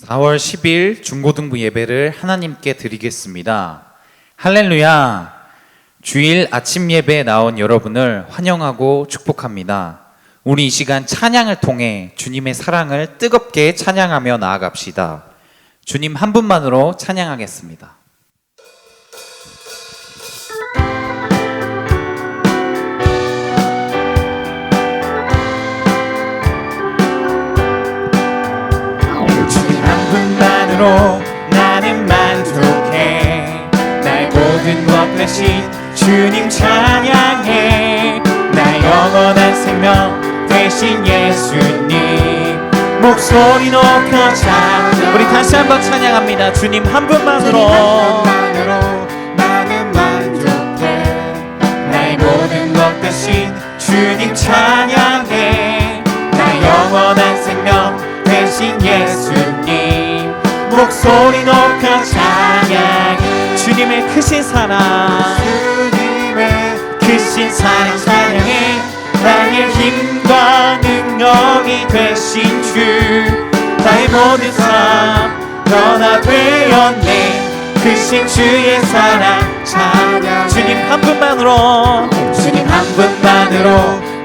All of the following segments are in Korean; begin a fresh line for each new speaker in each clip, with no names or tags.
4월 10일 중고등부 예배를 하나님께 드리겠습니다. 할렐루야! 주일 아침 예배에 나온 여러분을 환영하고 축복합니다. 우리 이 시간 찬양을 통해 주님의 사랑을 뜨겁게 찬양하며 나아갑시다. 주님 한 분만으로 찬양하겠습니다. 나는 만족해. 나의 모든 것 대신 주님 찬양해. 나의 영원한 생명 대신 예수님 목소리 높여자. 우리 다시 한번 찬양합니다. 주님 한 분만으로 나는 만족해. 나의 모든 것 대신 주님 찬양해. 나의 영원한 생명 대신 예수님 목소리 높여 찬양해. 주님의 크신 사랑, 주님의 크신 사랑 찬양해. 나의 힘과 능력이 되신 주, 나의 모든 삶 변화되었네. 크신 주의 사랑 찬양해. 주님 한 분만으로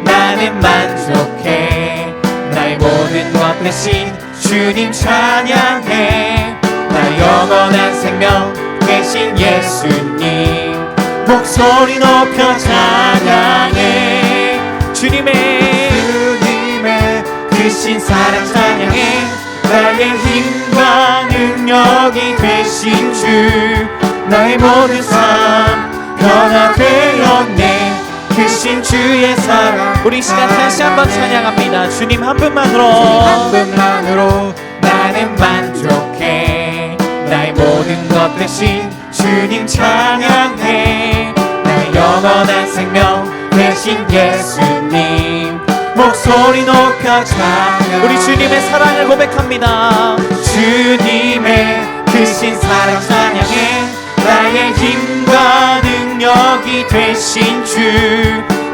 나는 만족해. 나의 모든 것 대신 주님 찬양해. 나의 영원한 생명 되신 예수님 목소리 높여 찬양해. 주님의 크신 사랑 찬양해. 나의 힘과 능력이 되신 주, 나의 모든 삶 변화되었네. 크신 주의 사랑. 우리 시간 다시 한번 찬양합니다. 주님 한 분만으로 나는 만족해. 나의 모든 것 대신 주님 찬양해. 나의 영원한 생명 대신 예수님 목소리 높여 찬양. 우리 주님의 사랑을 고백합니다. 주님의 크신 사랑 찬양해. 나의 힘과 능력이 되신 주,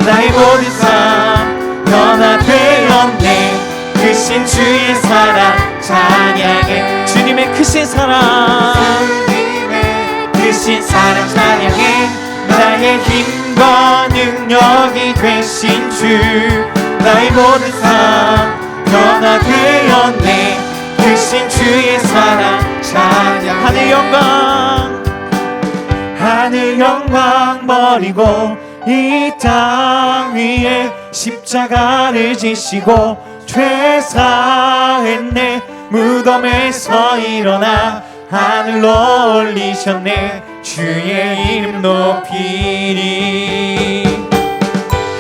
나의 모든 삶 변화되었네. 크신 주의 사랑 찬양해. 주님의 크신 사랑, 주님의 크신 사랑 찬양해. 나의 힘과 능력이 되신 주, 나의 모든 삶 변화되었네. 크신 주의 사랑 찬양. 하늘 영광 버리고 이 땅 위에 십자가를 지시고 죄사했네. 무덤에서 일어나 하늘로 올리셨네. 주의 이름 높이리.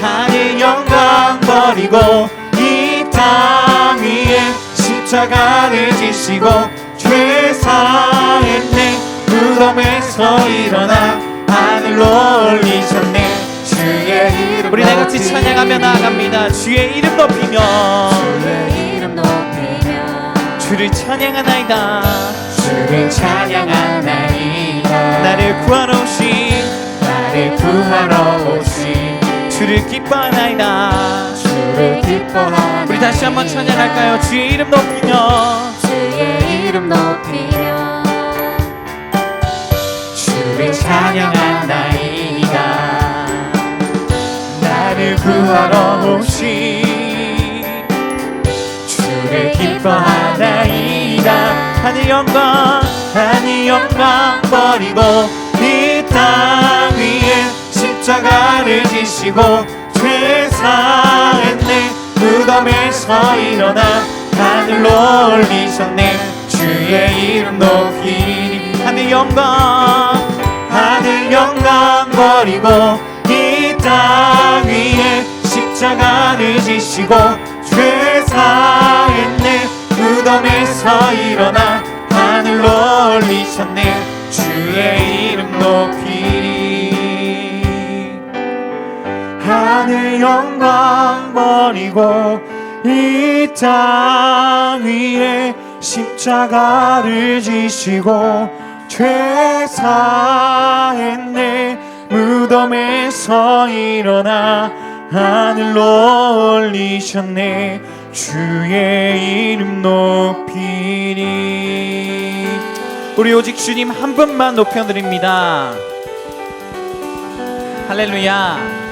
하늘 영광 버리고 이 땅 위에 십자가를 지시고 죄사했네. 무덤에서 일어나 하늘로 올리셨네. 주의 이름. 우리 다 같이 찬양하며 나아갑니다. 주의 이름 높이며 주를 찬양하나이다. 주를 찬양하나이다. 나를 구하러 오신 주를 기뻐하나이다. 우리 다시 한번 찬양할까요? 주의 이름 높이며 주를 찬양하나이다. 나를 구하러 오신 주를 기뻐하나이다. 하늘 영광 버리고 이 땅 위에 십자가를 지시고 죄사했네. 무덤에서 일어나 하늘로 올리셨네. 주의 이름 높이리. 하늘 영광 버리고 이 땅 위에 십자가를 지시고 죄사했네. 무덤에서 일어나 하늘로 올리셨네. 주의 이름 높이리. 하늘 영광 버리고 이 땅 위에 십자가를 지시고 죄사했네. 무덤에서 일어나 하늘로 올리셨네. 주의 이름 높이니. 우리 오직 주님 한 분만 높여드립니다. 할렐루야.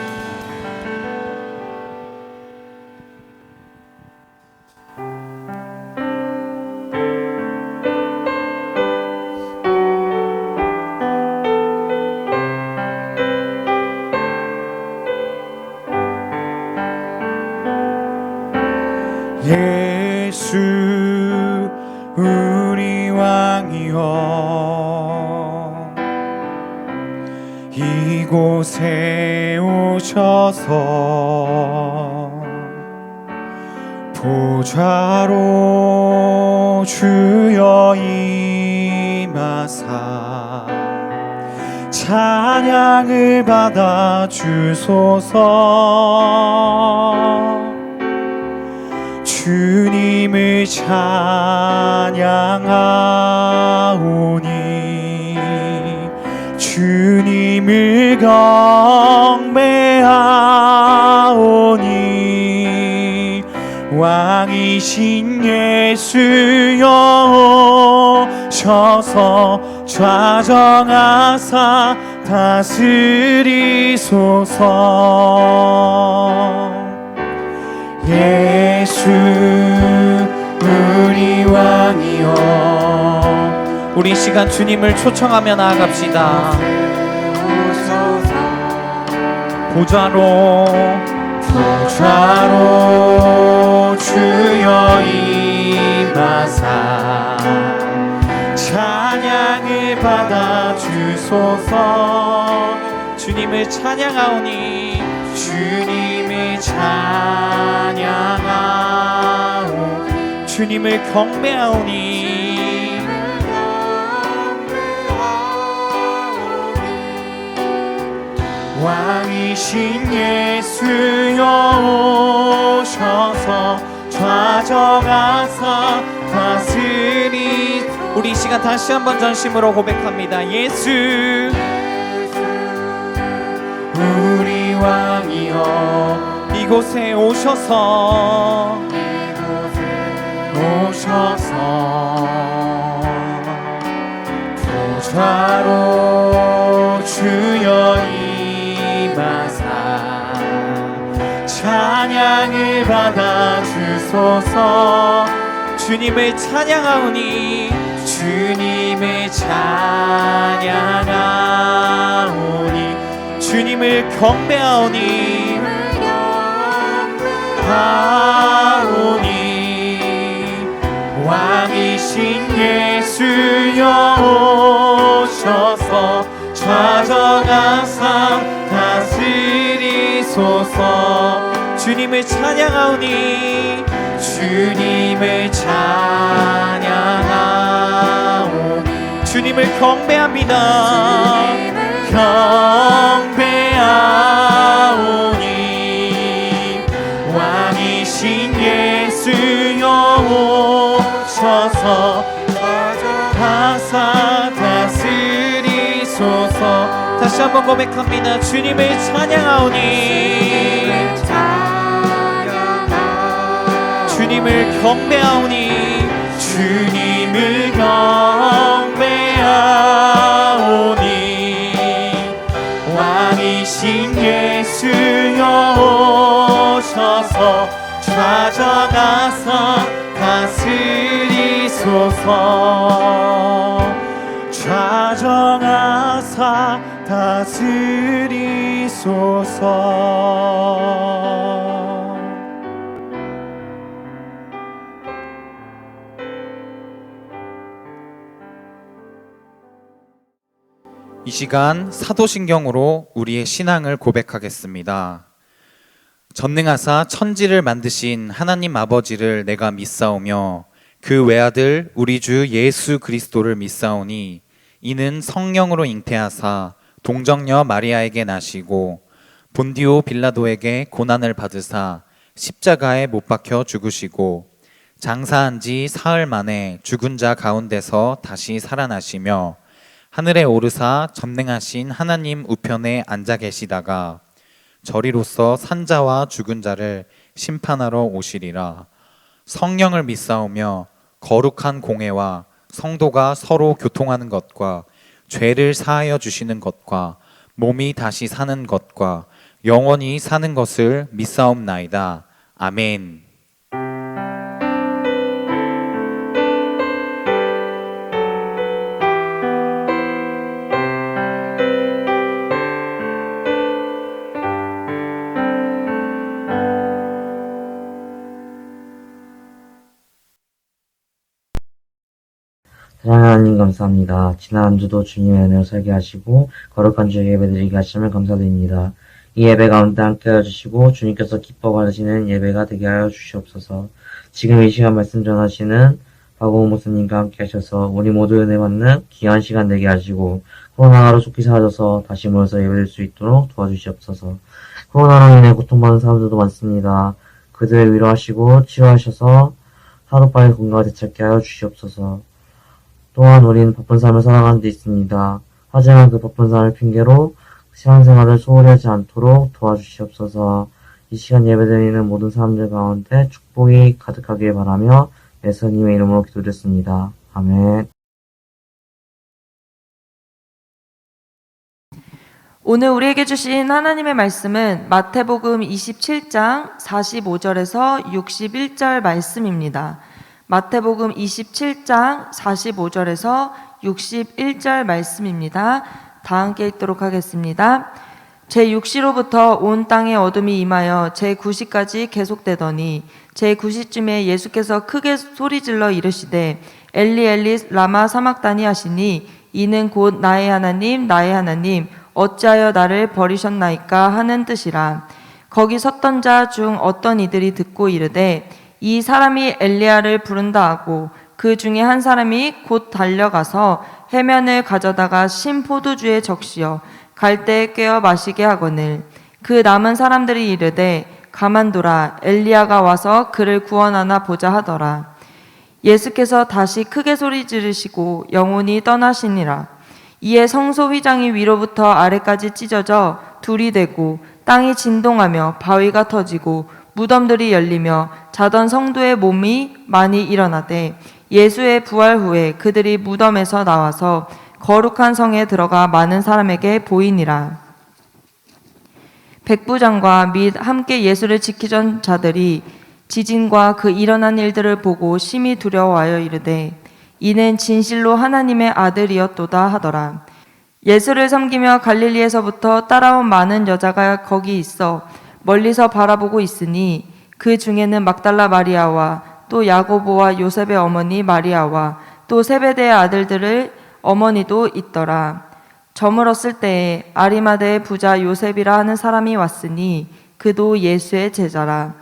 예수 우리 왕이여, 이곳에 오셔서 보좌로 주여 임하사 찬양을 받아 주소서. 주님을 찬양하오니 주님을 경배하오니 왕이신 예수여 오셔서 좌정하사 다스리소서. 예수 우리 왕이여, 우리 시간 주님을 초청하며 나아갑시다. 보좌로 주여 임하사 찬양을 받아 주소서. 주님을 찬양하오니 주님을 찬양하오니 주님을 경배하오니 왕이신 예수여 오셔서 좌정하사 다스리. 우리 이 시간 다시 한번 전심으로 고백합니다. 예수 우리 왕이여, 이곳에 오셔서 보좌로 주여 임하사 찬양을 받아 주소서. 주님을 찬양하오니 주님을 찬양하오니 주님을 경배하오니 왕이신 예수여 오셔서 좌정하사 다스리소서. 주님을 찬양하오니 주님을 찬양하오니 주님을 경배합니다. 경배하오니 왕이신 예수여 오셔서 좌정하사 다스리소서. 다시 한번 고백합니다. 주님을 찬양하오니 주님을 경배하오니 주님을 경배하오니 왕이신 예수여 오셔서 좌정하사 다스리소서. 좌정하사 다스리소서. 이 시간 사도신경으로 우리의 신앙을 고백하겠습니다. 전능하사 천지를 만드신 하나님 아버지를 내가 믿사오며 그 외아들 우리 주 예수 그리스도를 믿사오니 이는 성령으로 잉태하사 동정녀 마리아에게 나시고 본디오 빌라도에게 고난을 받으사 십자가에 못 박혀 죽으시고 장사한 지 사흘 만에 죽은 자 가운데서 다시 살아나시며 하늘에 오르사 전능하신 하나님 우편에 앉아 계시다가 저리로서 산자와 죽은 자를 심판하러 오시리라. 성령을 믿사오며 거룩한 공회와 성도가 서로 교통하는 것과 죄를 사하여 주시는 것과 몸이 다시 사는 것과 영원히 사는 것을 믿사옵나이다. 아멘.
사랑하는 하나님 감사합니다. 지난 한 주도 주님의 은혜로 살게 하시고 거룩한 주의 예배드리게 하심을 감사드립니다. 이 예배 가운데 함께하여 주시고 주님께서 기뻐 받으시는 예배가 되게 하여 주시옵소서. 지금 이 시간 말씀 전하시는 박우호 목사님과 함께 하셔서 우리 모두 은혜 받는 귀한 시간 되게 하시고 코로나로 속히 사라져서 다시 모여서 예배드릴 수 있도록 도와주시옵소서. 코로나로 인해 고통받는 사람들도 많습니다. 그들을 위로하시고 치유하셔서 하루빨리 건강을 되찾게 하여 주시옵소서. 또한 우리는 바쁜 삶을 살아가는 데 있습니다. 하지만 그 바쁜 삶을 핑계로 신앙생활을 소홀히 하지 않도록 도와주시옵소서. 이 시간 예배드리는 모든 사람들 가운데 축복이 가득하길 바라며 예수님의 이름으로 기도드렸습니다. 아멘.
오늘 우리에게 주신 하나님의 말씀은 마태복음 27장 45절에서 61절 말씀입니다. 마태복음 27장 45절에서 61절 말씀입니다. 다 함께 읽도록 하겠습니다. 제6시로부터 온 땅에 어둠이 임하여 제9시까지 계속되더니 제9시쯤에 예수께서 크게 소리질러 이르시되 엘리 엘리 라마 사막다니 하시니 이는 곧 나의 하나님 나의 하나님 어찌하여 나를 버리셨나이까 하는 뜻이라. 거기 섰던 자 중 어떤 이들이 듣고 이르되 이 사람이 엘리야를 부른다 하고 그 중에 한 사람이 곧 달려가서 해면을 가져다가 신 포도주에 적시어 갈대에 꿰어 마시게 하거늘 그 남은 사람들이 이르되 가만두라 엘리야가 와서 그를 구원하나 보자 하더라. 예수께서 다시 크게 소리 지르시고 영혼이 떠나시니라. 이에 성소 휘장이 위로부터 아래까지 찢어져 둘이 되고 땅이 진동하며 바위가 터지고 무덤들이 열리며 자던 성도의 몸이 많이 일어나되 예수의 부활 후에 그들이 무덤에서 나와서 거룩한 성에 들어가 많은 사람에게 보이니라. 백부장과 및 함께 예수를 지키던 자들이 지진과 그 일어난 일들을 보고 심히 두려워하여 이르되 이는 진실로 하나님의 아들이었도다 하더라. 예수를 섬기며 갈릴리에서부터 따라온 많은 여자가 거기 있어 멀리서 바라보고 있으니 그 중에는 막달라 마리아와 또 야고보와 요셉의 어머니 마리아와 또 세베대의 아들들을 어머니도 있더라. 저물었을 때에 아리마대의 부자 요셉이라 하는 사람이 왔으니 그도 예수의 제자라.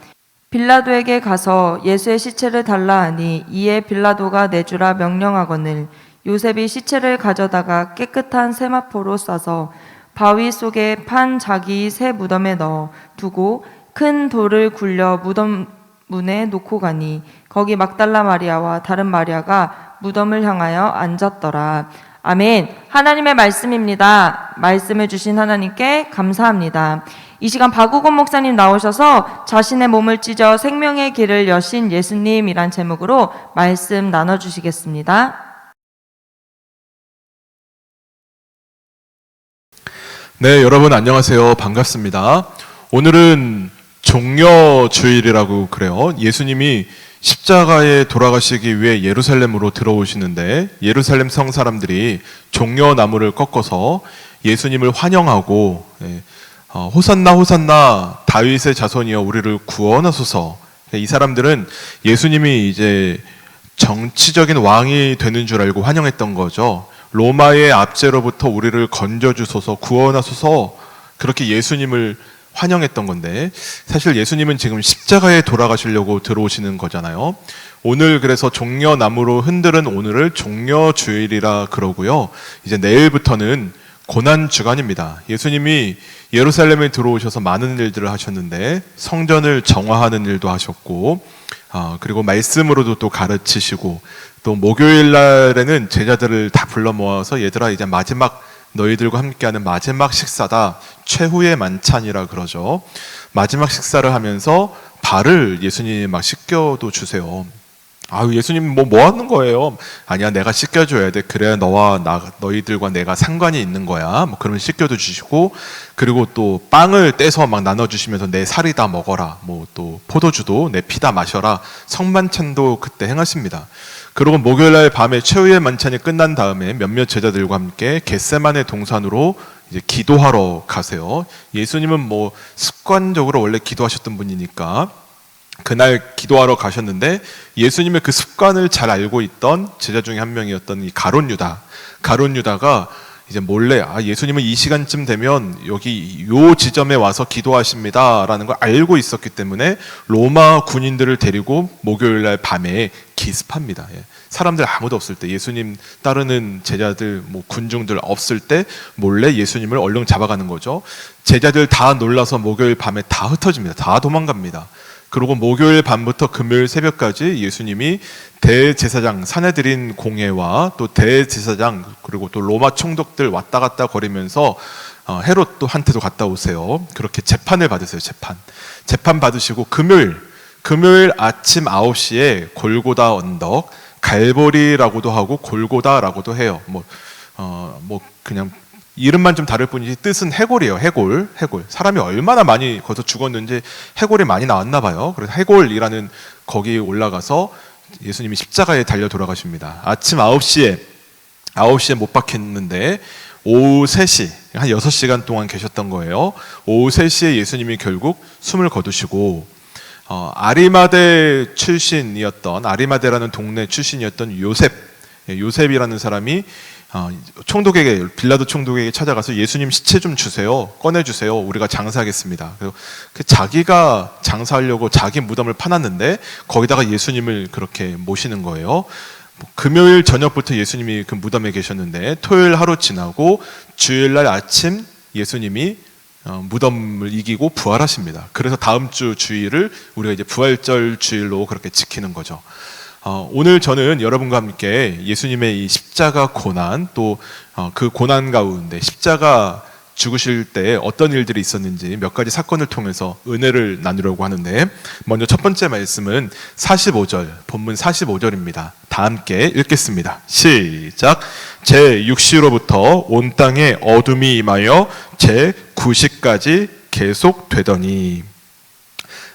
빌라도에게 가서 예수의 시체를 달라 하니 이에 빌라도가 내주라 명령하거늘 요셉이 시체를 가져다가 깨끗한 세마포로 싸서 바위 속에 판 자기 새 무덤에 넣어 두고 큰 돌을 굴려 무덤 문에 놓고 가니 거기 막달라 마리아와 다른 마리아가 무덤을 향하여 앉았더라. 아멘. 하나님의 말씀입니다. 말씀을 주신 하나님께 감사합니다. 이 시간 박우건 목사님 나오셔서 자신의 몸을 찢어 생명의 길을 여신 예수님이란 제목으로 말씀 나눠주시겠습니다.
네, 여러분 안녕하세요. 반갑습니다. 오늘은 종려주일이라고 그래요. 예수님이 십자가에 돌아가시기 위해 예루살렘으로 들어오시는데 예루살렘 성 사람들이 종려나무를 꺾어서 예수님을 환영하고 호산나 호산나 다윗의 자손이여 우리를 구원하소서. 이 사람들은 예수님이 이제 정치적인 왕이 되는 줄 알고 환영했던 거죠. 로마의 압제로부터 우리를 건져주소서 구원하소서 그렇게 예수님을 환영했던 건데 사실 예수님은 지금 십자가에 돌아가시려고 들어오시는 거잖아요. 오늘 그래서 종려나무로 흔드는 오늘을 종려주일이라 그러고요. 이제 내일부터는 고난주간입니다. 예수님이 예루살렘에 들어오셔서 많은 일들을 하셨는데 성전을 정화하는 일도 하셨고 그리고 말씀으로도 또 가르치시고 또 목요일 날에는 제자들을 다 불러 모아서 얘들아 이제 마지막 너희들과 함께하는 마지막 식사다. 최후의 만찬이라 그러죠. 마지막 식사를 하면서 발을 예수님이 막 씻겨도 주세요. 아유, 예수님 뭐 하는 거예요? 아니야, 내가 씻겨줘야 돼. 그래야 너희들과 내가 상관이 있는 거야. 뭐 그러면 씻겨도 주시고, 그리고 또 빵을 떼서 막 나눠주시면서 내 살이다 먹어라. 뭐 또 포도주도 내 피다 마셔라. 성만찬도 그때 행하십니다. 그리고 목요일날 밤에 최후의 만찬이 끝난 다음에 몇몇 제자들과 함께 겟세마네 동산으로 이제 기도하러 가세요. 예수님은 뭐 습관적으로 원래 기도하셨던 분이니까 그날 기도하러 가셨는데, 예수님의 그 습관을 잘 알고 있던 제자 중에 한 명이었던 이 가룟 유다가 이제 몰래 예수님은 이 시간쯤 되면 여기 요 지점에 와서 기도하십니다라는 걸 알고 있었기 때문에 로마 군인들을 데리고 목요일날 밤에 기습합니다. 사람들 아무도 없을 때, 예수님 따르는 제자들, 뭐 군중들 없을 때 몰래 예수님을 얼른 잡아가는 거죠. 제자들 다 놀라서 목요일 밤에 다 흩어집니다. 다 도망갑니다. 그리고 목요일 밤부터 금요일 새벽까지 예수님이 대제사장 사내들인 공회와 또 대제사장 그리고 또 로마 총독들 왔다 갔다 거리면서 헤롯도 한테도 갔다 오세요. 그렇게 재판을 받으세요. 재판 받으시고 금요일 아침 9시에 골고다 언덕, 갈보리라고도 하고 골고다라고도 해요. 그냥 이름만 좀 다를 뿐이지 뜻은 해골이에요. 해골. 사람이 얼마나 많이 거기서 죽었는지 해골이 많이 나왔나 봐요. 그래서 해골이라는 거기 올라가서 예수님이 십자가에 달려 돌아가십니다. 아침 9시에 못 박혔는데 오후 3시, 한 6시간 동안 계셨던 거예요. 오후 3시에 예수님이 결국 숨을 거두시고, 아리마데라는 동네 출신이었던 요셉이라는 사람이 빌라도 총독에게 찾아가서 예수님 시체 좀 주세요. 꺼내주세요. 우리가 장사하겠습니다. 그리고 자기가 장사하려고 자기 무덤을 파놨는데 거기다가 예수님을 그렇게 모시는 거예요. 금요일 저녁부터 예수님이 그 무덤에 계셨는데 토요일 하루 지나고 주일날 아침 예수님이 무덤을 이기고 부활하십니다. 그래서 다음 주 주일을 우리가 이제 부활절 주일로 그렇게 지키는 거죠. 오늘 저는 여러분과 함께 예수님의 이 십자가 고난, 또 그 고난 가운데 십자가 죽으실 때 어떤 일들이 있었는지 몇 가지 사건을 통해서 은혜를 나누려고 하는데, 먼저 첫 번째 말씀은 본문 45절입니다. 다 함께 읽겠습니다. 시작. 제6시로부터 온 땅에 어둠이 임하여 제9시까지 계속되더니.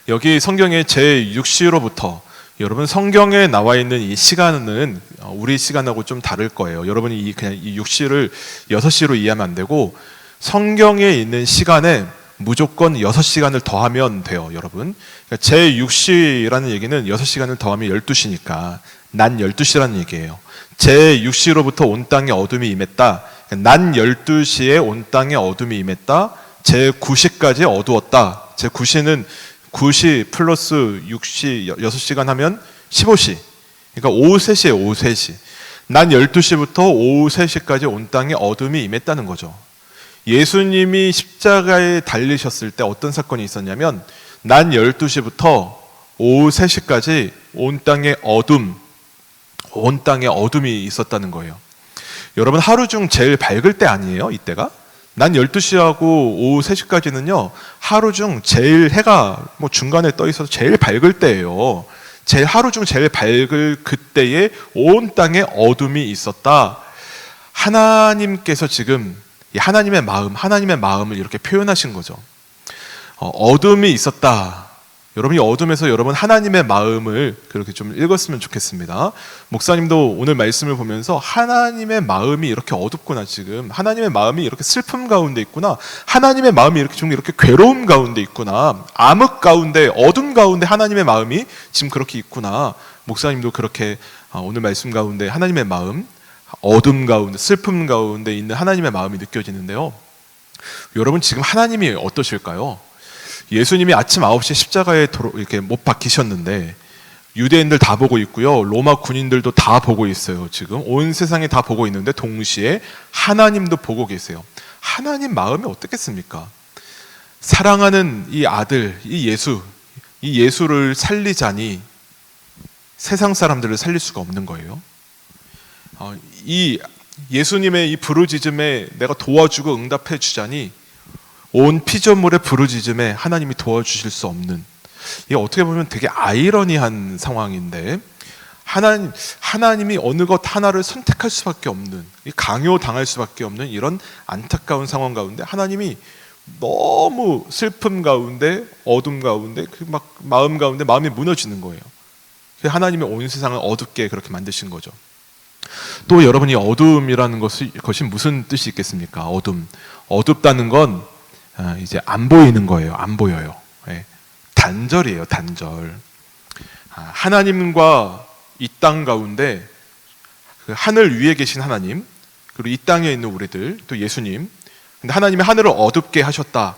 여기 성경에 제6시로부터, 여러분 성경에 나와 있는 이 시간은 우리 시간하고 좀 다를 거예요. 여러분이 그냥 이 6시를 6시로 이해하면 안 되고, 성경에 있는 시간에 무조건 6시간을 더하면 돼요, 여러분. 그러니까 제6시라는 얘기는 6시간을 더하면 12시니까 난 12시라는 얘기예요. 제6시로부터 온 땅에 어둠이 임했다. 난 12시에 온 땅에 어둠이 임했다. 제9시까지 어두웠다. 제9시는 9시 플러스 6시 6시간 하면 15시. 그러니까 오후 3시에 오후 3시. 난 12시부터 오후 3시까지 온 땅에 어둠이 임했다는 거죠. 예수님이 십자가에 달리셨을 때 어떤 사건이 있었냐면, 난 12시부터 오후 3시까지 온 땅에 어둠이 있었다는 거예요. 여러분, 하루 중 제일 밝을 때 아니에요, 이때가? 난 12시하고 오후 3시까지는요, 하루 중 제일 해가 중간에 떠 있어서 제일 밝을 때예요. 하루 중 제일 밝을 그때에 온 땅에 어둠이 있었다. 하나님께서 지금 하나님의 마음을 이렇게 표현하신 거죠. 어둠이 있었다. 여러분이 어둠에서 여러분 하나님의 마음을 그렇게 좀 읽었으면 좋겠습니다. 목사님도 오늘 말씀을 보면서 하나님의 마음이 이렇게 어둡구나, 지금 하나님의 마음이 이렇게 슬픔 가운데 있구나, 하나님의 마음이 이렇게 괴로움 가운데 있구나, 암흑 가운데, 어둠 가운데 하나님의 마음이 지금 그렇게 있구나. 목사님도 그렇게 오늘 말씀 가운데 하나님의 마음, 어둠 가운데, 슬픔 가운데 있는 하나님의 마음이 느껴지는데요. 여러분, 지금 하나님이 어떠실까요? 예수님이 아침 9시 십자가에 이렇게 못 박히셨는데 유대인들 다 보고 있고요, 로마 군인들도 다 보고 있어요. 지금 온 세상이 다 보고 있는데 동시에 하나님도 보고 계세요. 하나님 마음이 어떻겠습니까? 사랑하는 이 아들, 이 예수를 살리자니 세상 사람들을 살릴 수가 없는 거예요. 이 예수님의 이 부르짖음에 내가 도와주고 응답해 주자니 온 피조물의 부르짖음에 하나님이 도와주실 수 없는, 이게 어떻게 보면 되게 아이러니한 상황인데 하나님이 어느 것 하나를 선택할 수밖에 없는, 강요당할 수밖에 없는 이런 안타까운 상황 가운데 하나님이 너무 슬픔 가운데, 어둠 가운데, 막 마음 가운데 마음이 무너지는 거예요. 하나님이 온 세상을 어둡게 그렇게 만드신 거죠. 또 여러분이 어둠이라는 것이 무슨 뜻이 있겠습니까? 어둡다는 건 이제 안 보이는 거예요. 안 보여요. 단절이에요. 단절. 하나님과 이 땅 가운데 그 하늘 위에 계신 하나님, 그리고 이 땅에 있는 우리들, 또 예수님. 근데 하나님이 하늘을 어둡게 하셨다.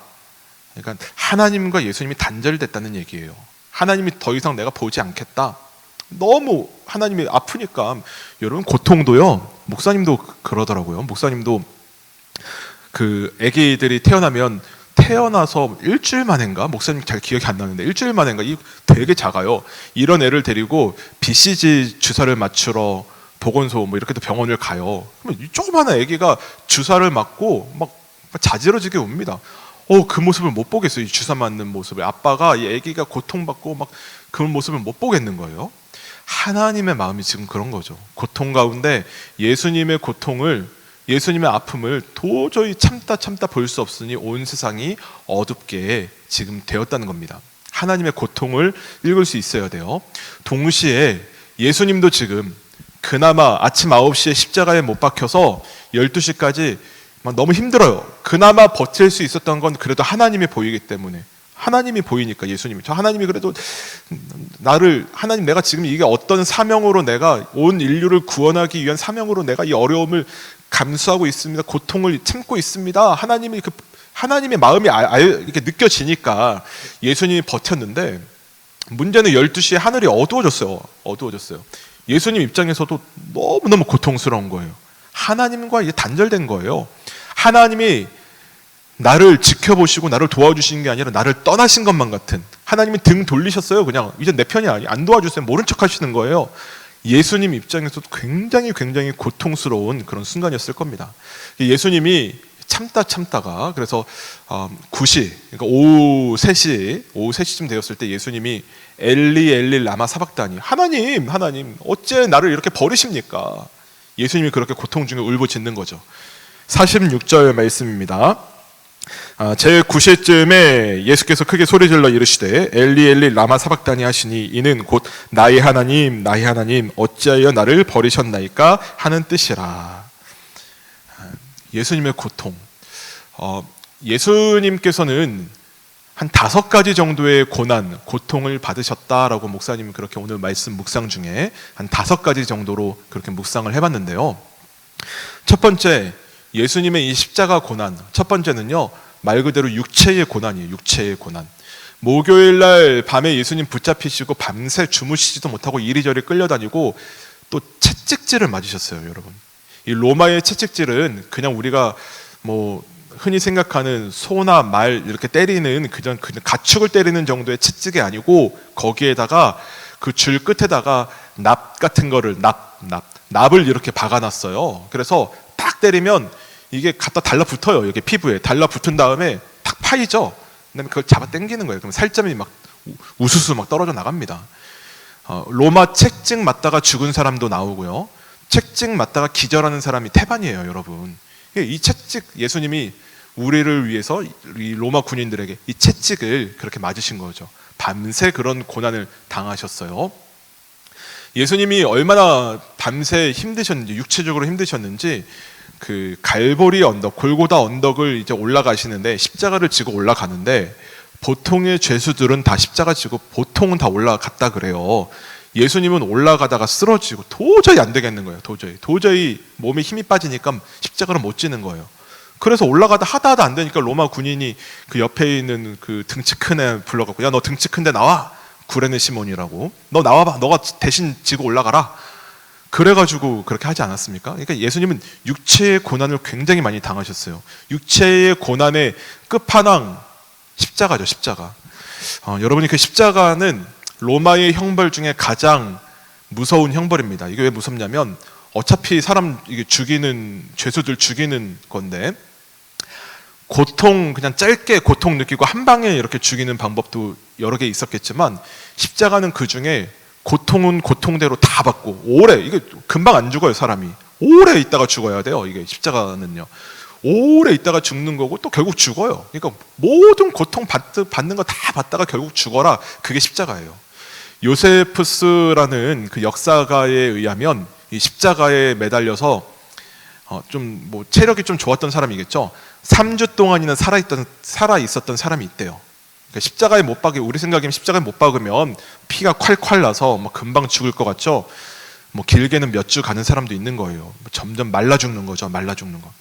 그러니까 하나님과 예수님이 단절됐다는 얘기예요. 하나님이 더 이상 내가 보지 않겠다. 너무 하나님이 아프니까. 여러분, 고통도요, 목사님도 그러더라고요. 목사님도 그 아기들이 태어나서 일주일 만인가, 목사님 잘 기억이 안 나는데 일주일 만인가, 되게 작아요. 이런 애를 데리고 BCG 주사를 맞추러 보건소 뭐 이렇게 병원을 가요. 그러면 이 조그마한 아기가 주사를 맞고 막 자지러지게 웁니다. 그 모습을 못 보겠어요. 이 주사 맞는 모습을. 아빠가 이 아기가 고통받고 막 그런 모습을 못 보겠는 거예요. 하나님의 마음이 지금 그런 거죠. 고통 가운데 예수님의 고통을, 예수님의 아픔을 도저히 참다 볼 수 없으니 온 세상이 어둡게 지금 되었다는 겁니다. 하나님의 고통을 읽을 수 있어야 돼요. 동시에 예수님도 지금 그나마 아침 9시에 십자가에 못 박혀서 12시까지 막 너무 힘들어요. 그나마 버틸 수 있었던 건 그래도 하나님이 보이기 때문에. 하나님이 보이니까. 예수님이, 저 하나님이 그래도 하나님, 내가 지금 이게 어떤 사명으로, 내가 온 인류를 구원하기 위한 사명으로 내가 이 어려움을 감수하고 있습니다. 고통을 참고 있습니다. 하나님의 마음이 이렇게 느껴지니까 예수님이 버텼는데, 문제는 12시에 하늘이 어두워졌어요. 예수님 입장에서도 너무너무 고통스러운 거예요. 하나님과 이제 단절된 거예요. 하나님이 나를 지켜보시고 나를 도와주시는 게 아니라 나를 떠나신 것만 같은, 하나님이 등 돌리셨어요. 그냥 이제 내 편이 아니, 안 도와주세요. 모른 척 하시는 거예요. 예수님 입장에서도 굉장히 고통스러운 그런 순간이었을 겁니다. 예수님이 참다가 그래서 9시, 그러니까 오후 3시쯤 되었을 때 예수님이 엘리 라마 사박다니, 하나님 어째 나를 이렇게 버리십니까? 예수님이 그렇게 고통 중에 울부짖는 거죠. 46절 말씀입니다. 제 9시쯤에 예수께서 크게 소리질러 이르시되 엘리 라마 사박다니 하시니 이는 곧 나의 하나님 어찌하여 나를 버리셨나이까 하는 뜻이라. 예수님의 고통. 예수님께서는 한 5가지 정도의 고통을 받으셨다라고 목사님이 그렇게 오늘 말씀 묵상 중에 한 5가지 정도로 그렇게 묵상을 해봤는데요. 첫 번째, 예수님의 이 십자가 고난. 첫 번째는요, 말 그대로 육체의 고난이에요. 육체의 고난. 목요일 날 밤에 예수님 붙잡히시고 밤새 주무시지도 못하고 이리저리 끌려다니고 또 채찍질을 맞으셨어요, 여러분. 이 로마의 채찍질은 그냥 우리가 뭐 흔히 생각하는 소나 말 이렇게 때리는 그냥 가축을 때리는 정도의 채찍이 아니고, 거기에다가 그 줄 끝에다가 납 같은 거를 납을 이렇게 박아놨어요. 그래서 딱 때리면 이게 갖다 달라붙어요. 여기 피부에 달라붙은 다음에 탁 파이죠. 그다음에 그걸 잡아 당기는 거예요. 그럼 살점이 막 우수수 막 떨어져 나갑니다. 로마 채찍 맞다가 죽은 사람도 나오고요. 채찍 맞다가 기절하는 사람이 태반이에요, 여러분. 이 채찍, 예수님이 우리를 위해서 이 로마 군인들에게 이 채찍을 그렇게 맞으신 거죠. 밤새 그런 고난을 당하셨어요. 예수님이 얼마나 밤새 힘드셨는지, 육체적으로 힘드셨는지, 그 갈보리 언덕, 골고다 언덕을 이제 올라가시는데, 십자가를 지고 올라가는데, 보통의 죄수들은 다 십자가 지고 보통은 다 올라갔다 그래요. 예수님은 올라가다가 쓰러지고 도저히 안 되겠는 거예요. 도저히 몸에 힘이 빠지니까 십자가를 못 지는 거예요. 그래서 올라가다 하다 안 되니까 로마 군인이 그 옆에 있는 그 등치 큰 애 불러갖고, 야, 너 등치 큰데 나와. 구레네 시몬이라고. 너 나와봐. 너가 대신 지고 올라가라. 그래가지고 그렇게 하지 않았습니까? 그러니까 예수님은 육체의 고난을 굉장히 많이 당하셨어요. 육체의 고난의 끝판왕, 십자가죠, 십자가. 여러분이 그 십자가는 로마의 형벌 중에 가장 무서운 형벌입니다. 이게 왜 무섭냐면, 어차피 사람 이게 죽이는, 죄수들 죽이는 건데, 고통, 그냥 짧게 고통 느끼고 한 방에 이렇게 죽이는 방법도 여러 개 있었겠지만, 십자가는 그 중에 고통은 고통대로 다 받고, 오래, 이게 금방 안 죽어요, 사람이. 오래 있다가 죽어야 돼요, 이게 십자가는요. 오래 있다가 죽는 거고 또 결국 죽어요. 그러니까 모든 고통 받는 거 다 받다가 결국 죽어라. 그게 십자가예요. 요세푸스라는 그 역사가에 의하면 이 십자가에 매달려서 좀 뭐 체력이 좀 좋았던 사람이겠죠. 3주 동안이나 살아 있었던 사람이 있대요. 그러니까 십자가에 못 박이, 우리 생각이면 십자가에 못 박으면 피가 콸콸 나서 뭐 금방 죽을 것 같죠. 뭐 길게는 몇 주 가는 사람도 있는 거예요. 뭐 점점 말라 죽는 거죠. 말라 죽는 거.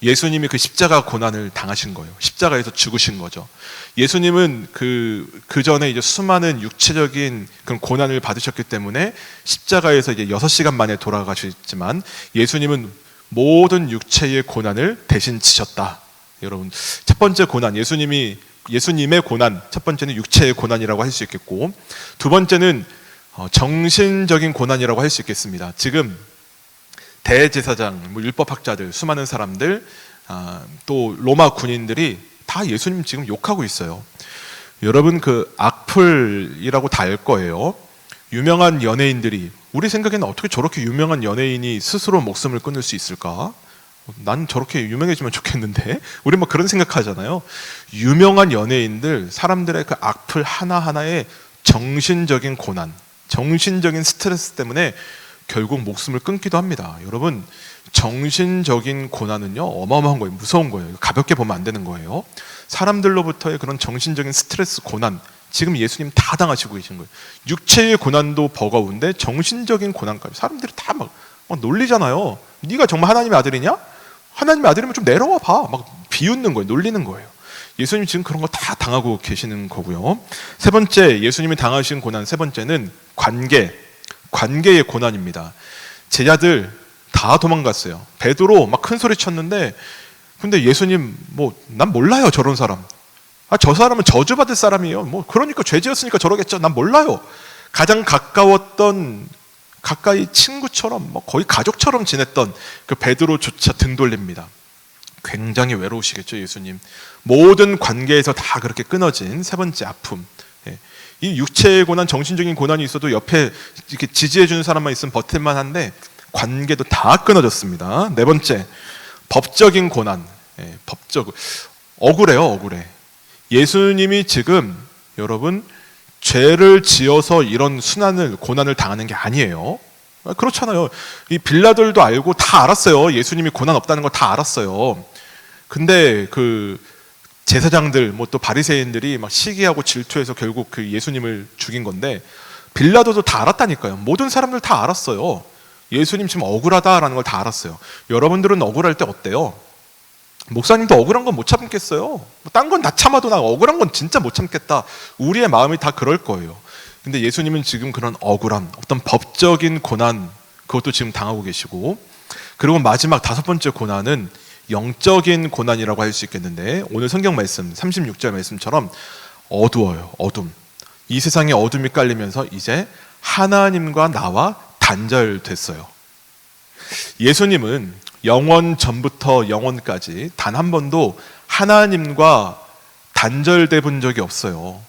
예수님이 그 십자가 고난을 당하신 거예요. 십자가에서 죽으신 거죠. 예수님은 그 전에 이제 수많은 육체적인 그런 고난을 받으셨기 때문에 십자가에서 이제 6시간 만에 돌아가셨지만, 예수님은 모든 육체의 고난을 대신 지셨다. 여러분, 첫 번째 고난, 예수님의 고난, 첫 번째는 육체의 고난이라고 할 수 있겠고, 두 번째는 정신적인 고난이라고 할 수 있겠습니다. 지금 대제사장, 뭐 율법학자들, 수많은 사람들, 또 로마 군인들이 다 예수님 지금 욕하고 있어요. 여러분, 그 악플이라고 다 알 거예요. 유명한 연예인들이, 우리 생각에는 어떻게 저렇게 유명한 연예인이 스스로 목숨을 끊을 수 있을까? 난 저렇게 유명해지면 좋겠는데. 우리 뭐 그런 생각하잖아요. 유명한 연예인들, 사람들의 그 악플 하나하나에 정신적인 고난, 정신적인 스트레스 때문에 결국 목숨을 끊기도 합니다. 여러분, 정신적인 고난은요, 어마어마한 거예요. 무서운 거예요. 가볍게 보면 안 되는 거예요. 사람들로부터의 그런 정신적인 스트레스, 고난, 지금 예수님 다 당하시고 계신 거예요. 육체의 고난도 버거운데 정신적인 고난까지. 사람들이 다 막 놀리잖아요. 네가 정말 하나님의 아들이냐? 하나님의 아들이면 좀 내려와 봐. 막 비웃는 거예요. 놀리는 거예요. 예수님 지금 그런 거 다 당하고 계시는 거고요. 세 번째, 예수님이 당하신 고난 세 번째는 관계의 고난입니다. 제자들 다 도망갔어요. 베드로 막 큰 소리 쳤는데, 근데 예수님 난 몰라요, 저런 사람. 저 사람은 저주받을 사람이에요. 그러니까 죄 지었으니까 저러겠죠. 난 몰라요. 가장 가까이 친구처럼 거의 가족처럼 지냈던 그 베드로조차 등 돌립니다. 굉장히 외로우시겠죠, 예수님. 모든 관계에서 다 그렇게 끊어진 세 번째 아픔. 이 육체의 고난, 정신적인 고난이 있어도 옆에 이렇게 지지해주는 사람만 있으면 버틸만 한데 관계도 다 끊어졌습니다. 네 번째, 법적인 고난. 억울해. 예수님이 지금 여러분 죄를 지어서 이런 고난을 당하는 게 아니에요. 그렇잖아요. 이 빌라들도 알고 다 알았어요. 예수님이 고난 없다는 걸 다 알았어요. 근데 그 제사장들, 또 바리새인들이 막 시기하고 질투해서 결국 그 예수님을 죽인 건데, 빌라도도 다 알았다니까요. 모든 사람들 다 알았어요. 예수님 지금 억울하다라는 걸 다 알았어요. 여러분들은 억울할 때 어때요? 목사님도 억울한 건 못 참겠어요. 딴 건 다 참아도 나 억울한 건 진짜 못 참겠다. 우리의 마음이 다 그럴 거예요. 근데 예수님은 지금 그런 억울한 어떤 법적인 고난, 그것도 지금 당하고 계시고, 그리고 마지막 다섯 번째 고난은 영적인 고난이라고 할 수 있겠는데, 오늘 성경 말씀 36절 말씀처럼 어두워요. 어둠. 이 세상에 어둠이 깔리면서 이제 하나님과 나와 단절됐어요. 예수님은 영원 전부터 영원까지 단 한 번도 하나님과 단절돼 본 적이 없어요.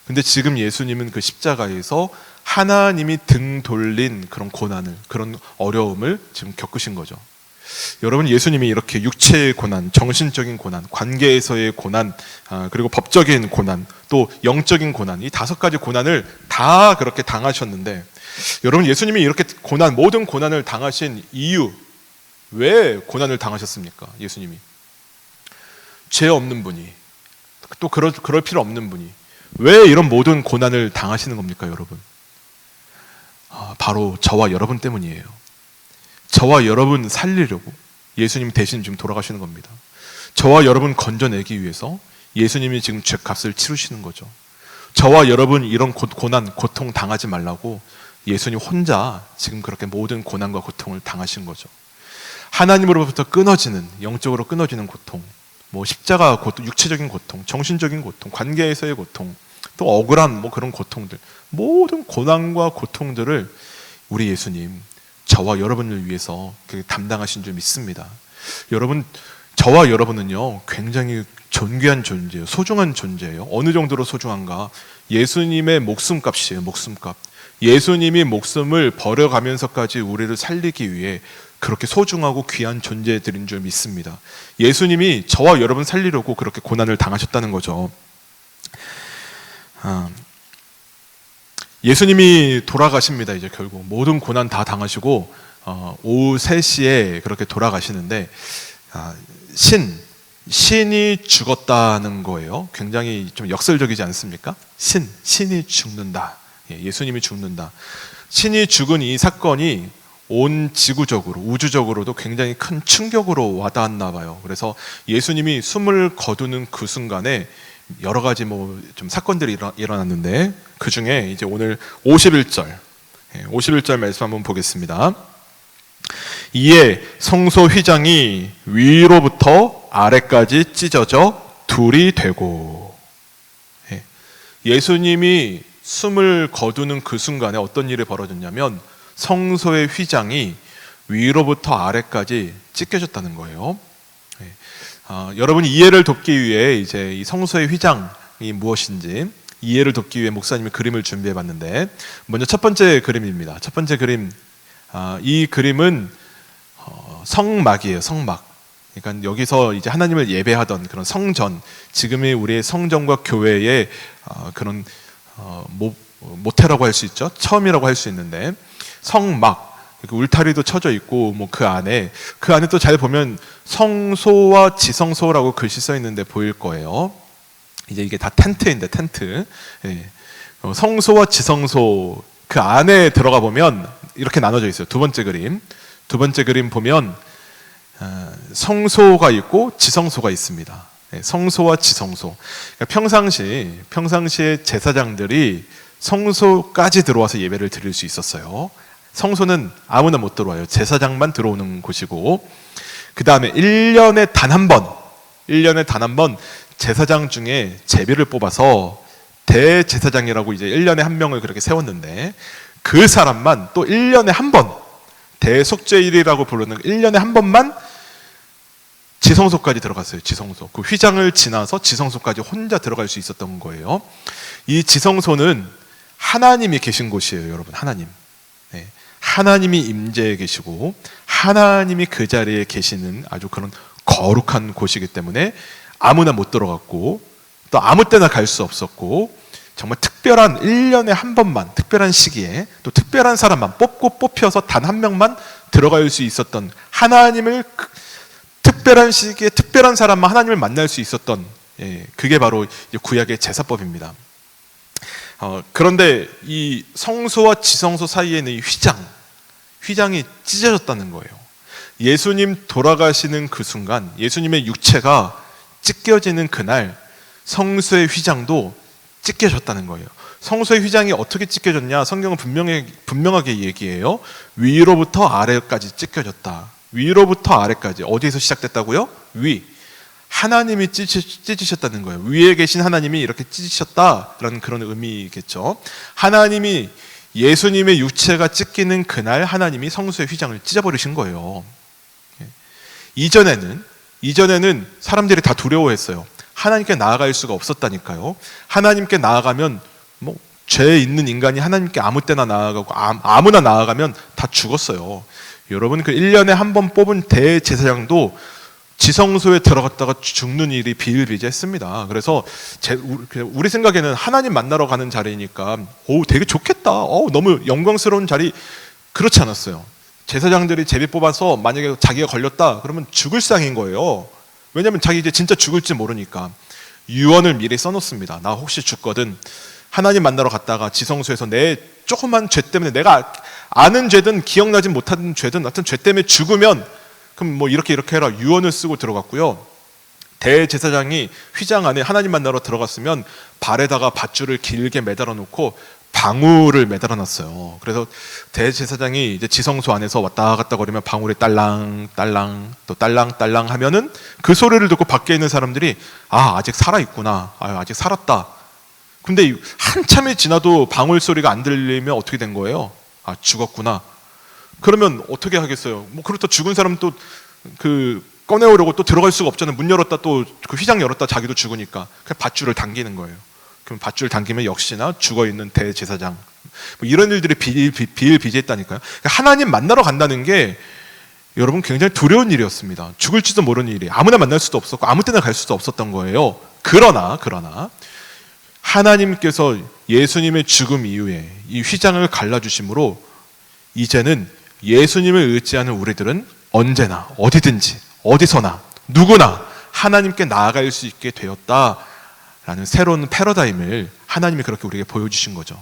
근데 지금 예수님은 그 십자가에서 하나님이 등 돌린 그런 고난을, 그런 어려움을 지금 겪으신 거죠. 여러분, 예수님이 이렇게 육체의 고난, 정신적인 고난, 관계에서의 고난, 그리고 법적인 고난, 또 영적인 고난, 이 5가지 고난을 다 그렇게 당하셨는데, 여러분, 예수님이 이렇게 모든 고난을 당하신 이유, 왜 고난을 당하셨습니까? 예수님이 죄 없는 분이, 또 그럴 필요 없는 분이 왜 이런 모든 고난을 당하시는 겁니까, 여러분? 바로 저와 여러분 때문이에요. 저와 여러분 살리려고 예수님 대신 지금 돌아가시는 겁니다. 저와 여러분 건져내기 위해서 예수님이 지금 죄값을 치르시는 거죠. 저와 여러분 이런 고난, 고통 당하지 말라고 예수님 혼자 지금 그렇게 모든 고난과 고통을 당하신 거죠. 하나님으로부터 끊어지는, 영적으로 끊어지는 고통, 십자가 고통, 육체적인 고통, 정신적인 고통, 관계에서의 고통, 또 억울한 그런 고통들, 모든 고난과 고통들을 우리 예수님, 저와 여러분을 위해서 담당하신 줄 믿습니다. 여러분, 저와 여러분은요, 굉장히 존귀한 존재예요. 소중한 존재예요. 어느 정도로 소중한가? 예수님의 목숨값이에요. 목숨값. 예수님이 목숨을 버려가면서까지 우리를 살리기 위해 그렇게 소중하고 귀한 존재들인 줄 믿습니다. 예수님이 저와 여러분 살리려고 그렇게 고난을 당하셨다는 거죠. 예수님이 돌아가십니다. 이제 결국 모든 고난 다 당하시고 오후 3시에 그렇게 돌아가시는데 신이 죽었다는 거예요. 굉장히 좀 역설적이지 않습니까? 신이 죽는다. 예수님이 죽는다. 신이 죽은 이 사건이 온 지구적으로, 우주적으로도 굉장히 큰 충격으로 와닿았나 봐요. 그래서 예수님이 숨을 거두는 그 순간에 여러 가지 좀 사건들이 일어났는데, 그 중에 이제 오늘 51절 말씀 한번 보겠습니다. 이에 성소 휘장이 위로부터 아래까지 찢어져 둘이 되고, 예수님이 숨을 거두는 그 순간에 어떤 일이 벌어졌냐면 성소의 휘장이 위로부터 아래까지 찢겨졌다는 거예요. 여러분이 이해를 돕기 위해 이제 이 성소의 휘장이 무엇인지 이해를 돕기 위해 목사님이 그림을 준비해 봤는데, 먼저 첫 번째 그림입니다. 첫 번째 그림, 이 그림은 성막이에요. 성막. 그러니까 여기서 이제 하나님을 예배하던 그런 성전, 지금의 우리의 성전과 교회의 그런 모태라고 할 수 있죠. 처음이라고 할 수 있는데, 성막, 울타리도 쳐져 있고 그 안에 또 잘 보면 성소와 지성소라고 글씨 써 있는데 보일 거예요. 이제 이게 다 텐트인데, 텐트. 성소와 지성소, 그 안에 들어가 보면 이렇게 나눠져 있어요. 두 번째 그림 보면 성소가 있고 지성소가 있습니다. 성소와 지성소. 그러니까 평상시에 제사장들이 성소까지 들어와서 예배를 드릴 수 있었어요. 성소는 아무나 못 들어와요. 제사장만 들어오는 곳이고, 그 다음에 1년에 단 한 번 제사장 중에 제비를 뽑아서 대제사장이라고 이제 1년에 한 명을 그렇게 세웠는데, 그 사람만 또 1년에 한 번, 대속죄일이라고 부르는 1년에 한 번만 지성소까지 들어갔어요. 지성소. 그 휘장을 지나서 지성소까지 혼자 들어갈 수 있었던 거예요. 이 지성소는 하나님이 계신 곳이에요, 여러분. 하나님이 임재해 계시고 하나님이 그 자리에 계시는 아주 그런 거룩한 곳이기 때문에 아무나 못 들어갔고, 또 아무 때나 갈 수 없었고, 정말 특별한 1년에 한 번만, 특별한 시기에 또 특별한 사람만 뽑혀서 단 한 명만 들어갈 수 있었던, 하나님을 특별한 시기에 특별한 사람만 하나님을 만날 수 있었던, 그게 바로 구약의 제사법입니다. 그런데 이 성소와 지성소 사이에 있는 이 휘장이 찢어졌다는 거예요. 예수님 돌아가시는 그 순간, 예수님의 육체가 찢겨지는 그날 성소의 휘장도 찢겨졌다는 거예요. 성소의 휘장이 어떻게 찢겨졌냐? 성경은 분명하게 얘기해요. 위로부터 아래까지 찢겨졌다. 위로부터 아래까지. 어디에서 시작됐다고요? 위. 하나님이 찢으셨다는 거예요. 위에 계신 하나님이 이렇게 찢으셨다라는 그런 의미겠죠. 하나님이, 예수님의 육체가 찢기는 그날 하나님이 성소의 휘장을 찢어버리신 거예요. 이전에는 사람들이 다 두려워했어요. 하나님께 나아갈 수가 없었다니까요. 하나님께 나아가면 죄 있는 인간이 하나님께 아무 때나 나아가고 아무나 나아가면 다 죽었어요. 여러분, 그 1년에 한 번 뽑은 대제사장도 지성소에 들어갔다가 죽는 일이 비일비재했습니다. 그래서 우리 생각에는 하나님 만나러 가는 자리니까 되게 좋겠다. 너무 영광스러운 자리. 그렇지 않았어요. 제사장들이 제비 뽑아서 만약에 자기가 걸렸다 그러면 죽을 상인 거예요. 왜냐하면 자기 이제 진짜 죽을지 모르니까 유언을 미리 써놓습니다. 나 혹시 죽거든 하나님 만나러 갔다가 지성소에서 내 조그만 죄 때문에, 내가 아는 죄든 기억나지 못하는 죄든 하여튼 죄 때문에 죽으면 그럼 이렇게 해라, 유언을 쓰고 들어갔고요. 대제사장이 휘장 안에 하나님 만나러 들어갔으면 발에다가 밧줄을 길게 매달아 놓고 방울을 매달아 놨어요. 그래서 대제사장이 이제 지성소 안에서 왔다 갔다 거리면 방울이 딸랑딸랑 또 딸랑딸랑 하면은 그 소리를 듣고 밖에 있는 사람들이 아직 살아있구나, 아직 살았다. 근데 한참이 지나도 방울 소리가 안 들리면 어떻게 된 거예요? 죽었구나. 그러면 어떻게 하겠어요? 그렇다 죽은 사람 또 꺼내오려고 또 들어갈 수가 없잖아요. 문 열었다 또 그 휘장 열었다 자기도 죽으니까 그냥 밧줄을 당기는 거예요. 그럼 밧줄 당기면 역시나 죽어있는 대제사장, 뭐 이런 일들이 비일비재했다니까요. 그러니까 하나님 만나러 간다는 게 여러분 굉장히 두려운 일이었습니다. 죽을지도 모르는 일이, 아무나 만날 수도 없었고 아무 때나 갈 수도 없었던 거예요. 그러나 하나님께서 예수님의 죽음 이후에 이 휘장을 갈라주심으로 이제는 예수님을 의지하는 우리들은 언제나 어디든지 어디서나 누구나 하나님께 나아갈 수 있게 되었다라는 새로운 패러다임을 하나님이 그렇게 우리에게 보여주신 거죠.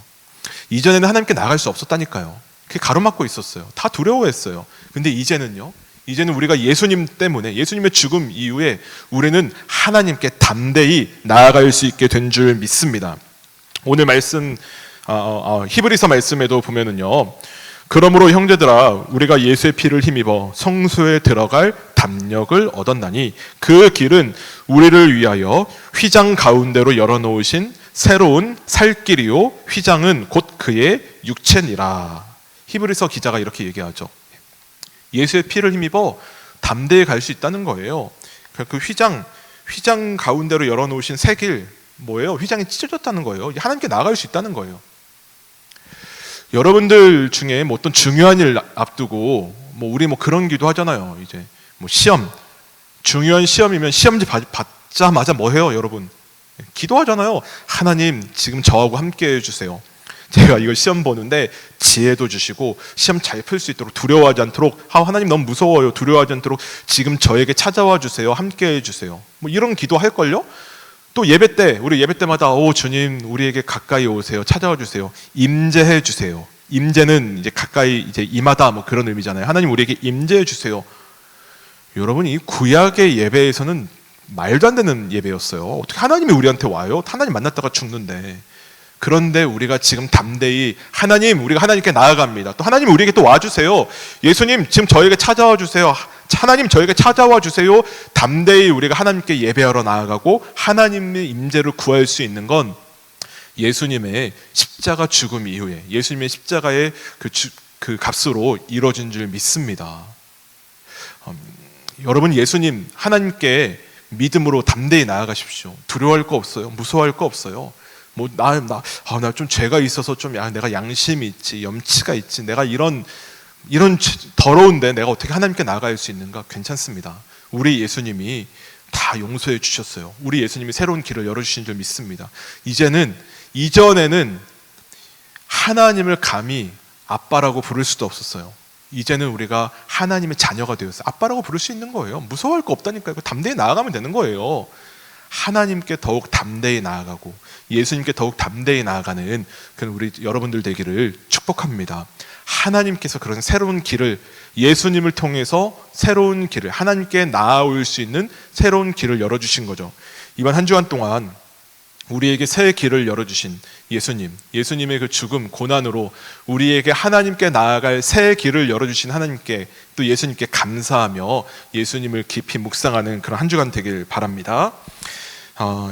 이전에는 하나님께 나아갈 수 없었다니까요. 그게 가로막고 있었어요. 다 두려워했어요. 근데 이제는요, 이제는 우리가 예수님 때문에, 예수님의 죽음 이후에 우리는 하나님께 담대히 나아갈 수 있게 된 줄 믿습니다. 오늘 말씀 히브리서 말씀에도 보면은요, 그러므로 형제들아 우리가 예수의 피를 힘입어 성소에 들어갈 담력을 얻었나니 그 길은 우리를 위하여 휘장 가운데로 열어놓으신 새로운 살 길이요 휘장은 곧 그의 육체니라. 히브리서 기자가 이렇게 얘기하죠. 예수의 피를 힘입어 담대히 갈 수 있다는 거예요. 그 휘장 가운데로 열어놓으신 새 길, 뭐예요? 휘장이 찢어졌다는 거예요. 하나님께 나아갈 수 있다는 거예요. 여러분들 중에 뭐 어떤 중요한 일 앞두고 우리 그런 기도 하잖아요. 이제 시험, 중요한 시험이면 시험지 받자마자 뭐 해요, 여러분? 기도하잖아요. 하나님 지금 저하고 함께 해주세요. 제가 이거 시험 보는데 지혜도 주시고 시험 잘 풀 수 있도록, 두려워하지 않도록, 하나님 너무 무서워요, 두려워하지 않도록 지금 저에게 찾아와 주세요, 함께 해주세요. 이런 기도 할걸요? 또 예배 때, 우리 예배 때마다 오 주님 우리에게 가까이 오세요, 찾아와 주세요, 임재해 주세요. 임재는 이제 가까이 이제 임하다 그런 의미잖아요. 하나님 우리에게 임재해 주세요. 여러분, 이 구약의 예배에서는 말도 안 되는 예배였어요. 어떻게 하나님이 우리한테 와요? 하나님 만났다가 죽는데. 그런데 우리가 지금 담대히 우리가 하나님께 나아갑니다. 또 하나님 우리에게 또 와주세요. 예수님 지금 저에게 찾아와 주세요. 하나님 저에게 찾아와 주세요. 담대히 우리가 하나님께 예배하러 나아가고 하나님의 임재를 구할 수 있는 건 예수님의 십자가 죽음 이후에 예수님의 십자가의 그 값으로 이루어진 줄 믿습니다. 여러분, 예수님 하나님께 믿음으로 담대히 나아가십시오. 두려워할 거 없어요. 무서워할 거 없어요. 나 좀 죄가 있어서 내가 양심이 있지, 염치가 있지, 내가 이런 더러운데 내가 어떻게 하나님께 나아갈 수 있는가? 괜찮습니다. 우리 예수님이 다 용서해 주셨어요. 우리 예수님이 새로운 길을 열어주신 줄 믿습니다. 이전에는 하나님을 감히 아빠라고 부를 수도 없었어요. 이제는 우리가 하나님의 자녀가 되었어요. 아빠라고 부를 수 있는 거예요. 무서워할 거 없다니까요. 담대히 나아가면 되는 거예요. 하나님께 더욱 담대히 나아가고 예수님께 더욱 담대히 나아가는 그런 우리 여러분들 되기를 축복합니다. 하나님께서 그런 새로운 길을, 예수님을 통해서 새로운 길을, 하나님께 나아올 수 있는 새로운 길을 열어주신 거죠. 이번 한 주간 동안 우리에게 새 길을 열어주신 예수님의 그 죽음, 고난으로 우리에게 하나님께 나아갈 새 길을 열어주신 하나님께, 또 예수님께 감사하며 예수님을 깊이 묵상하는 그런 한 주간 되길 바랍니다.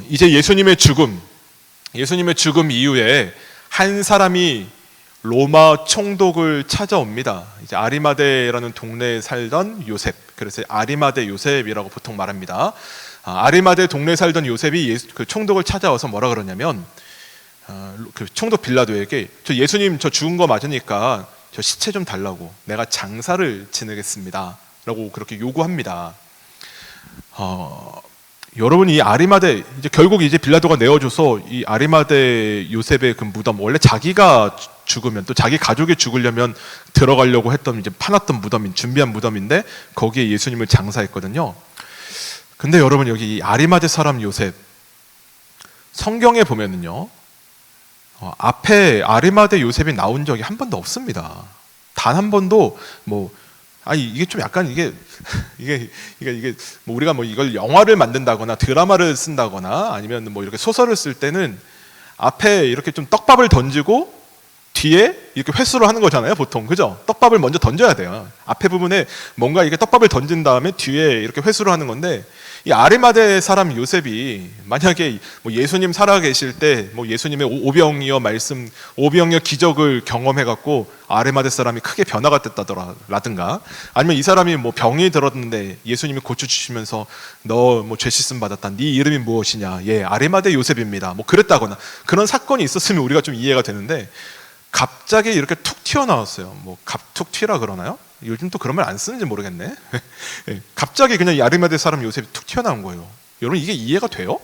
이제 예수님의 죽음 이후에 한 사람이 로마 총독을 찾아옵니다. 이제 아리마대라는 동네에 살던 요셉, 그래서 아리마대 요셉이라고 보통 말합니다. 아리마대 동네에 살던 요셉이 그 총독을 찾아와서 뭐라 그러냐면, 그 총독 빌라도에게 저 예수님 저 죽은 거 맞으니까 저 시체 좀 달라고, 내가 장사를 지내겠습니다 라고 그렇게 요구합니다. 여러분, 이 아리마대, 결국 빌라도가 내어줘서 이 아리마대 요셉의 그 무덤, 원래 자기가 죽으면, 또 자기 가족이 죽으려면 들어가려고 했던, 파놨던 준비한 무덤인데 거기에 예수님을 장사했거든요. 근데 여러분, 여기 이 아리마대 사람 요셉, 성경에 보면은요, 앞에 아리마대 요셉이 나온 적이 한 번도 없습니다. 단 한 번도 이게 좀 약간 이게 우리가 이걸 영화를 만든다거나 드라마를 쓴다거나 아니면 이렇게 소설을 쓸 때는 앞에 이렇게 좀 떡밥을 던지고 뒤에 이렇게 회수를 하는 거잖아요, 보통. 그죠? 떡밥을 먼저 던져야 돼요. 앞에 부분에 뭔가 이게 떡밥을 던진 다음에 뒤에 이렇게 회수를 하는 건데, 이 아리마대 사람 요셉이 만약에 예수님 살아 계실 때 예수님의 오병이어 기적을 경험해 갖고 아리마대 사람이 크게 변화가 됐다더라든가, 아니면 이 사람이 뭐 병이 들었는데 예수님이 고쳐 주시면서 너 뭐 죄 씻음 받았다, 네 이름이 무엇이냐, 예 아리마대 요셉입니다, 뭐 그랬다거나 그런 사건이 있었으면 우리가 좀 이해가 되는데, 갑자기 이렇게 툭 튀어나왔어요. 뭐 갑툭 튀라 그러나요? 요즘 또 그런 말 안 쓰는지 모르겠네. 예, 갑자기 그냥 이 아리마대 사람 요셉이 툭 튀어나온 거예요. 여러분 이게 이해가 돼요?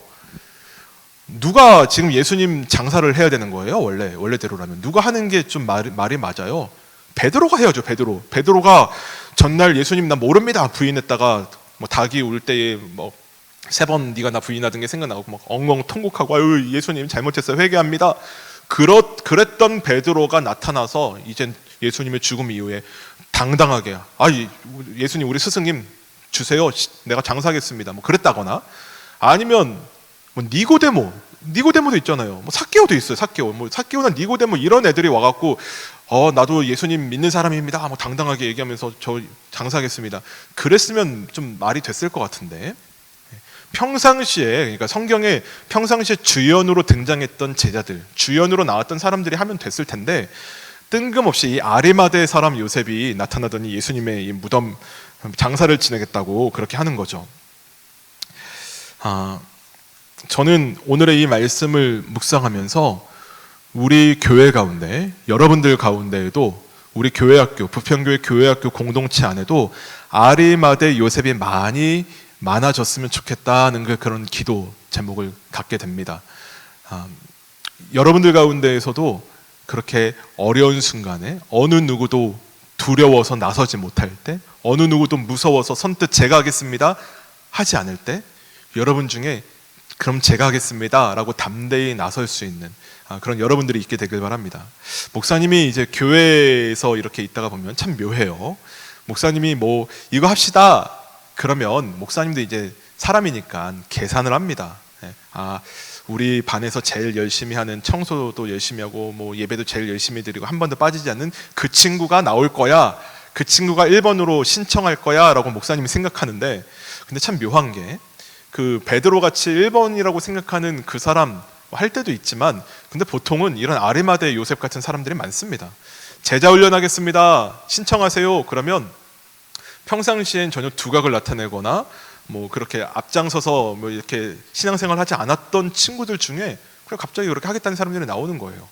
누가 지금 예수님 장사를 해야 되는 거예요? 원래대로라면 누가 하는 게 좀 말이 맞아요? 베드로가 해야죠. 베드로가 전날 예수님 나 모릅니다 부인했다가 뭐 닭이 울 때에 뭐 3번 네가 나 부인하던 게 생각나고 막 엉엉 통곡하고 아유 예수님 잘못했어요 회개합니다. 그랬던 베드로가 나타나서 이젠 예수님의 죽음 이후에 당당하게 예수님 우리 스승님 주세요, 내가 장사하겠습니다, 뭐 그랬다거나, 아니면 뭐 니고데모도 있잖아요. 뭐 삭개오도 있어요. 사개오나 니고데모 이런 애들이 와갖고 나도 예수님 믿는 사람입니다, 뭐 당당하게 얘기하면서 저 장사하겠습니다. 그랬으면 좀 말이 됐을 것 같은데, 평상시에, 그러니까 성경에 평상시에 주연으로 등장했던 제자들, 주연으로 나왔던 사람들이 하면 됐을 텐데, 뜬금없이 이 아리마대 사람 요셉이 나타나더니 예수님의 이 무덤 장사를 지내겠다고 그렇게 하는 거죠. 저는 오늘의 이 말씀을 묵상하면서 우리 교회 가운데, 여러분들 가운데에도, 우리 교회학교, 부평교회 교회학교 공동체 안에도 아리마대 요셉이 많아졌으면 좋겠다는 그런 기도 제목을 갖게 됩니다. 여러분들 가운데에서도 그렇게 어려운 순간에 어느 누구도 두려워서 나서지 못할 때, 어느 누구도 무서워서 선뜻 제가 하겠습니다 하지 않을 때, 여러분 중에 그럼 제가 하겠습니다 라고 담대히 나설 수 있는 그런 여러분들이 있게 되길 바랍니다. 목사님이 이제 교회에서 이렇게 있다가 보면 참 묘해요. 목사님이 뭐 이거 합시다 그러면 목사님도 이제 사람이니까 계산을 합니다. 우리 반에서 제일 열심히 하는, 청소도 열심히 하고 뭐 예배도 제일 열심히 드리고 한 번도 빠지지 않는 그 친구가 나올 거야, 그 친구가 1번으로 신청할 거야 라고 목사님이 생각하는데, 근데 참 묘한 게 그 베드로 같이 1번이라고 생각하는 그 사람 할 때도 있지만, 근데 보통은 이런 아리마대 요셉 같은 사람들이 많습니다. 제자 훈련하겠습니다 신청하세요 그러면 평상시엔 전혀 두각을 나타내거나 뭐 그렇게 앞장서서 뭐 이렇게 신앙생활 하지 않았던 친구들 중에 그냥 갑자기 그렇게 하겠다는 사람들이 나오는 거예요.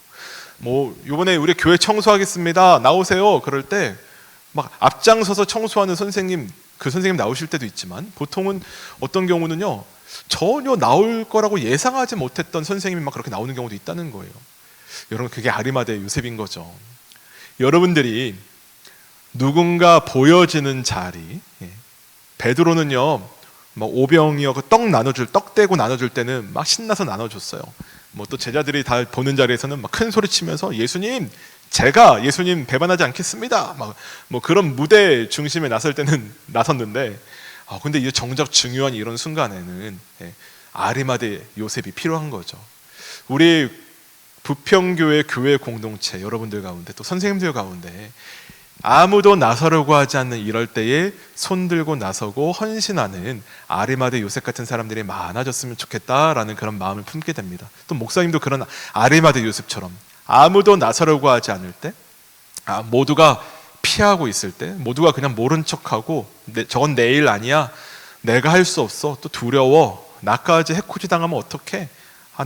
뭐 이번에 우리 교회 청소하겠습니다 나오세요 그럴 때 막 앞장서서 청소하는 선생님, 그 선생님 나오실 때도 있지만, 보통은 어떤 경우는요 전혀 나올 거라고 예상하지 못했던 선생님이 막 그렇게 나오는 경우도 있다는 거예요. 여러분 그게 아리마대 요셉인 거죠. 여러분들이 누군가 보여지는 자리, 베드로는요 막 오병이어 떡 떼고 나눠줄 때는 막 신나서 나눠줬어요. 뭐 또 제자들이 다 보는 자리에서는 막 큰 소리 치면서 제가 예수님 배반하지 않겠습니다 막 뭐 그런 무대 중심에 나설 때는 나섰는데, 근데 이제 정작 중요한 이런 순간에는 아리마대 요셉이 필요한 거죠. 우리 부평교회 교회 공동체 여러분들 가운데, 또 선생님들 가운데 아무도 나서려고 하지 않는 이럴 때에 손 들고 나서고 헌신하는 아리마대 요셉 같은 사람들이 많아졌으면 좋겠다라는 그런 마음을 품게 됩니다. 또 목사님도 그런 아리마대 요셉처럼 아무도 나서려고 하지 않을 때, 모두가 피하고 있을 때, 모두가 그냥 모른 척하고 저건 내 일 아니야, 내가 할 수 없어, 또 두려워, 나까지 해코지 당하면 어떡해,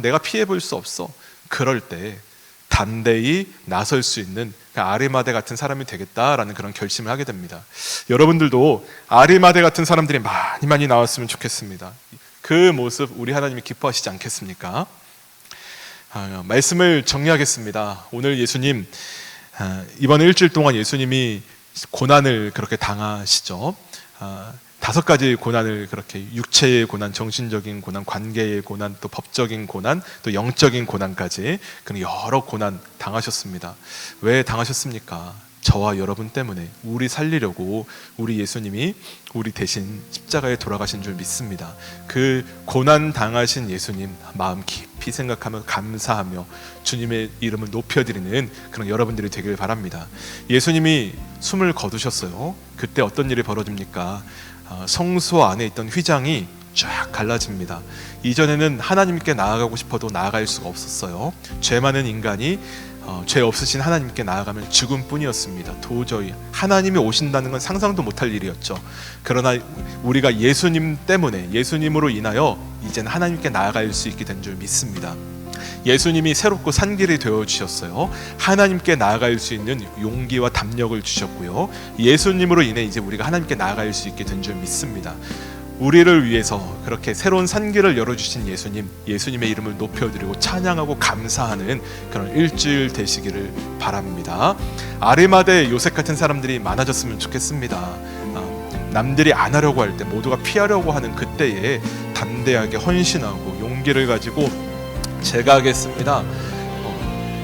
내가 피해볼 수 없어, 그럴 때 담대히 나설 수 있는 아리마대 같은 사람이 되겠다라는 그런 결심을 하게 됩니다. 여러분들도 아리마대 같은 사람들이 많이 나왔으면 좋겠습니다. 그 모습 우리 하나님이 기뻐하시지 않겠습니까? 말씀을 정리하겠습니다. 오늘 예수님, 이번 일주일 동안 예수님이 고난을 그렇게 당하시죠. 5가지 고난을, 그렇게 육체의 고난, 정신적인 고난, 관계의 고난, 또 법적인 고난, 또 영적인 고난까지 그런 여러 고난 당하셨습니다. 왜 당하셨습니까? 저와 여러분 때문에, 우리 살리려고 우리 예수님이 우리 대신 십자가에 돌아가신 줄 믿습니다. 그 고난 당하신 예수님 마음 깊이 생각하며 감사하며 주님의 이름을 높여드리는 그런 여러분들이 되길 바랍니다. 예수님이 숨을 거두셨어요. 그때 어떤 일이 벌어집니까? 성소 안에 있던 휘장이 쫙 갈라집니다. 이전에는 하나님께 나아가고 싶어도 나아갈 수가 없었어요. 죄 많은 인간이 죄 없으신 하나님께 나아가면 죽음뿐이었습니다. 도저히 하나님이 오신다는 건 상상도 못할 일이었죠. 그러나 우리가 예수님 때문에, 예수님으로 인하여 이제는 하나님께 나아갈 수 있게 된 줄 믿습니다. 예수님이 새롭고 산 길이 되어 주셨어요. 하나님께 나아갈 수 있는 용기와 담력을 주셨고요. 예수님으로 인해 이제 우리가 하나님께 나아갈 수 있게 된 줄 믿습니다. 우리를 위해서 그렇게 새로운 산길을 열어주신 예수님, 예수님의 이름을 높여드리고 찬양하고 감사하는 그런 일주일 되시기를 바랍니다. 아리마대 요셉 같은 사람들이 많아졌으면 좋겠습니다. 남들이 안 하려고 할 때, 모두가 피하려고 하는 그때에 담대하게 헌신하고 용기를 가지고 제가 하겠습니다.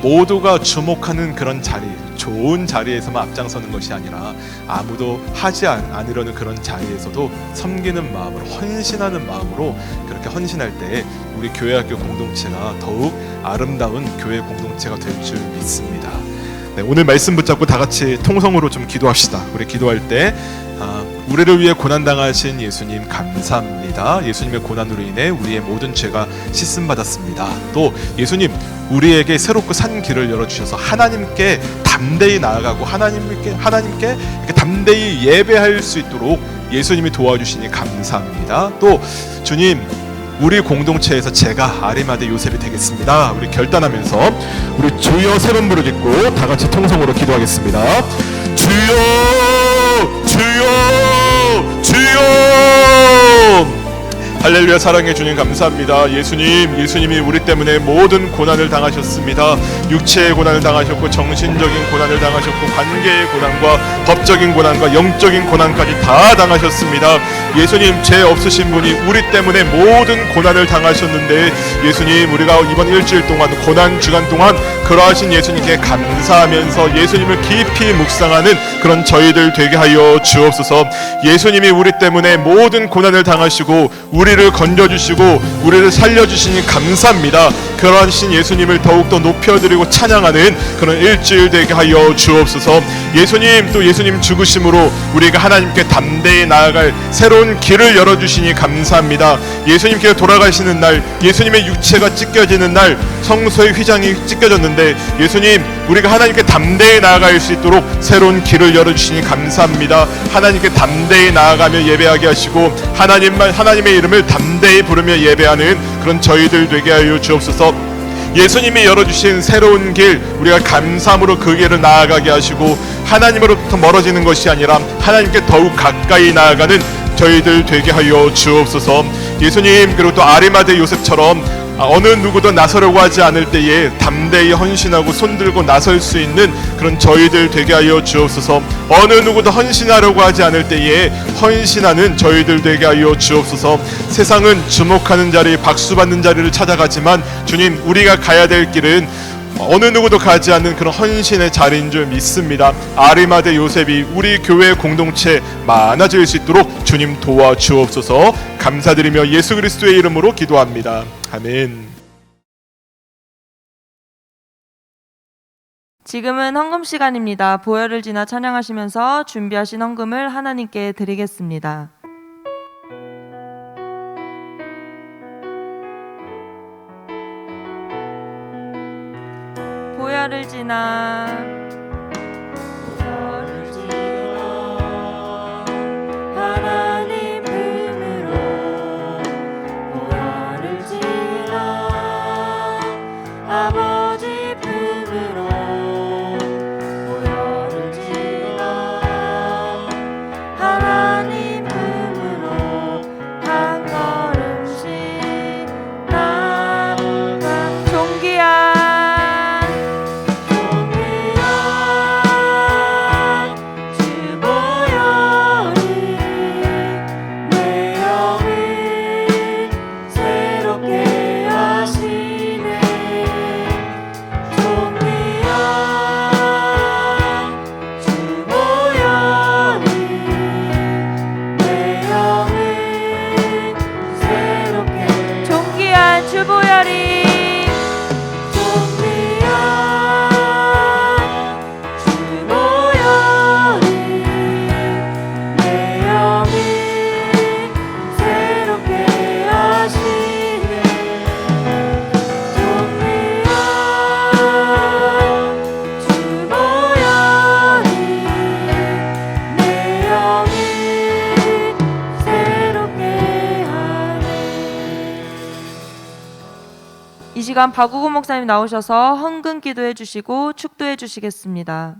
모두가 주목하는 그런 자리, 좋은 자리에서만 앞장서는 것이 아니라 아무도 하지 않으려는 그런 자리에서도 섬기는 마음으로, 헌신하는 마음으로 그렇게 헌신할 때 우리 교회학교 공동체가 더욱 아름다운 교회 공동체가 될 줄 믿습니다. 네, 오늘 말씀 붙잡고 다 같이 통성으로 좀 기도합시다. 우리 기도할 때 우리를 위해 고난당하신 예수님 감사합니다. 예수님의 고난으로 인해 우리의 모든 죄가 씻음받았습니다. 또 예수님, 우리에게 새롭고 산 길을 열어주셔서 하나님께 담대히 나아가고 하나님께 이렇게 담대히 예배할 수 있도록 예수님이 도와주시니 감사합니다. 또 주님, 우리 공동체에서 제가 아리마대 요셉이 되겠습니다. 우리 결단하면서 우리 주여 세 번 부르짖고 다 같이 통성으로 기도하겠습니다. 주여, 주여, 주여. 할렐루야. 사랑해 주님 감사합니다. 예수님이 우리 때문에 모든 고난을 당하셨습니다. 육체의 고난을 당하셨고 정신적인 고난을 당하셨고 관계의 고난과 법적인 고난과 영적인 고난까지 다 당하셨습니다. 예수님, 죄 없으신 분이 우리 때문에 모든 고난을 당하셨는데 예수님, 우리가 이번 일주일 동안 고난 주간 동안 그러하신 예수님께 감사하면서 예수님을 깊이 묵상하는 그런 저희들 되게 하여 주옵소서. 예수님이 우리 때문에 모든 고난을 당하시고 우리를 건져주시고 우리를 살려주시니 감사합니다. 그러하신 예수님을 더욱더 높여드리고 찬양하는 그런 일주일 되게 하여 주옵소서. 예수님, 또 예수님 죽으심으로 우리가 하나님께 담대히 나아갈 새로운 길을 열어주시니 감사합니다. 예수님께서 돌아가시는 날, 예수님의 육체가 찢겨지는 날, 성소의 휘장이 찢겨졌는데 예수님, 우리가 하나님께 담대히 나아갈 수 있도록 새로운 길을 열어주시니 감사합니다. 하나님께 담대히 나아가며 예배하게 하시고 하나님의 이름을 담대히 부르며 예배하는 그런 저희들 되게 하여 주옵소서. 예수님이 열어주신 새로운 길, 우리가 감사함으로 그 길을 나아가게 하시고 하나님으로부터 멀어지는 것이 아니라 하나님께 더욱 가까이 나아가는 저희들 되게 하여 주옵소서. 예수님, 그리고 또 아리마대 요셉처럼 어느 누구도 나서려고 하지 않을 때에 담대히 헌신하고 손들고 나설 수 있는 그런 저희들 되게 하여 주옵소서. 어느 누구도 헌신하려고 하지 않을 때에 헌신하는 저희들 되게 하여 주옵소서. 세상은 주목하는 자리, 박수받는 자리를 찾아가지만 주님, 우리가 가야 될 길은 어느 누구도 가지 않는 그런 헌신의 자리인 줄 믿습니다. 아리마대 요셉이 우리 교회 공동체 많아질 수 있도록 주님 도와주옵소서. 감사드리며 예수 그리스도의 이름으로 기도합니다. 아멘.
지금은 헌금 시간입니다. 보혈을 지나 찬양하시면서 준비하신 헌금을 하나님께 드리겠습니다. 보혈을 지나 하나님 품으로 보혈을 지나 아버지 품으로 보혈을 지나 하나님 품으로 한 걸음씩 나아가 존귀한 시간 박우고 목사님 나오셔서 헌금 기도해 주시고 축도해 주시겠습니다.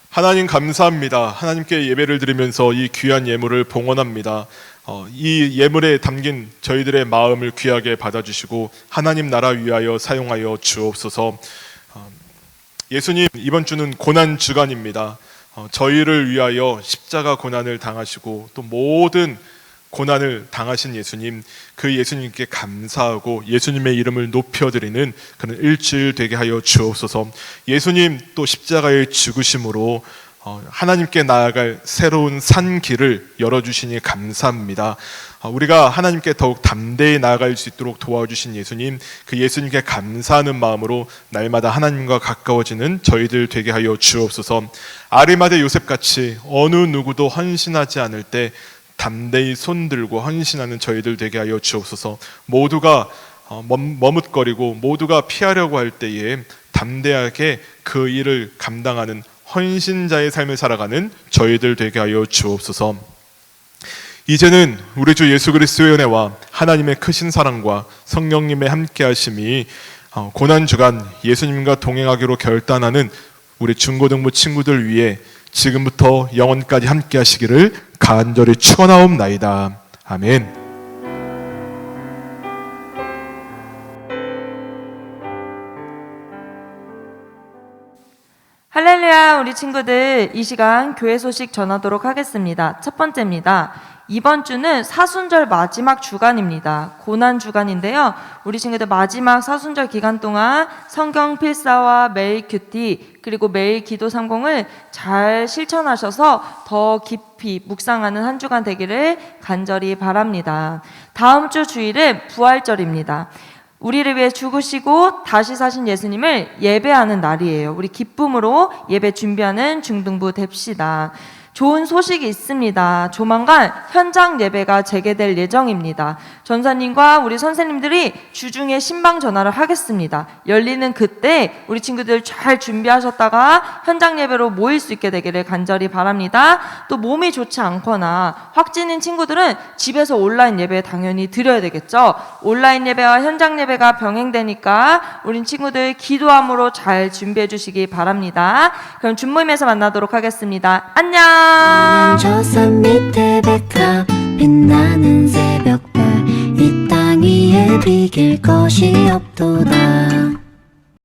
하나님 감사합니다. 하나님께 예배를 드리면서 이 귀한 예물을 봉헌합니다. 이 예물에 담긴 저희들의 마음을 귀하게 받아주시고 하나님 나라 위하여 사용하여 주옵소서. 예수님, 이번 주는 고난 주간입니다. 저희를 위하여 십자가 고난을 당하시고 또 모든 고난을 당하신 예수님, 그 예수님께 감사하고 예수님의 이름을 높여드리는 그런 일주일 되게 하여 주옵소서. 예수님 또 십자가의 죽으심으로 하나님께 나아갈 새로운 산길을 열어주시니 감사합니다. 우리가 하나님께 더욱 담대히 나아갈 수 있도록 도와주신 예수님, 그 예수님께 감사하는 마음으로 날마다 하나님과 가까워지는 저희들 되게 하여 주옵소서. 아리마대 요셉같이 어느 누구도 헌신하지 않을 때 담대히 손들고 헌신하는 저희들 되게 하여 주옵소서. 모두가 머뭇거리고 모두가 피하려고 할 때에 담대하게 그 일을 감당하는 헌신자의 삶을 살아가는 저희들 되게 하여 주옵소서. 이제는 우리 주 예수 그리스도의 은혜와 하나님의 크신 사랑과 성령님의 함께하심이 고난주간 예수님과 동행하기로 결단하는 우리 중고등부 친구들 위해 지금부터 영원까지 함께하시기를 간절히 축원하옵나이다. 아멘.
할렐루야, 우리 친구들 이 시간 교회 소식 전하도록 하겠습니다. 첫 번째입니다. 이번 주는 사순절 마지막 주간입니다. 고난 주간인데요. 우리 친구들 마지막 사순절 기간 동안 성경 필사와 매일 큐티 그리고 매일 기도 삼공을 잘 실천하셔서 더 깊이 묵상하는 한 주간 되기를 간절히 바랍니다. 다음 주 주일은 부활절입니다. 우리를 위해 죽으시고 다시 사신 예수님을 예배하는 날이에요. 우리 기쁨으로 예배 준비하는 중등부 됩시다. 좋은 소식이 있습니다. 조만간 현장 예배가 재개될 예정입니다. 전사님과 우리 선생님들이 주중에 신방 전화를 하겠습니다. 열리는 그때 우리 친구들 잘 준비하셨다가 현장 예배로 모일 수 있게 되기를 간절히 바랍니다. 또 몸이 좋지 않거나 확진인 친구들은 집에서 온라인 예배 당연히 드려야 되겠죠. 온라인 예배와 현장 예배가 병행되니까 우리 친구들 기도함으로 잘 준비해 주시기 바랍니다. 그럼 준모임에서 만나도록 하겠습니다. 안녕.
저 산 밑에 백합 빛나는 새벽별 이 땅 위에 비길 것이 없도다.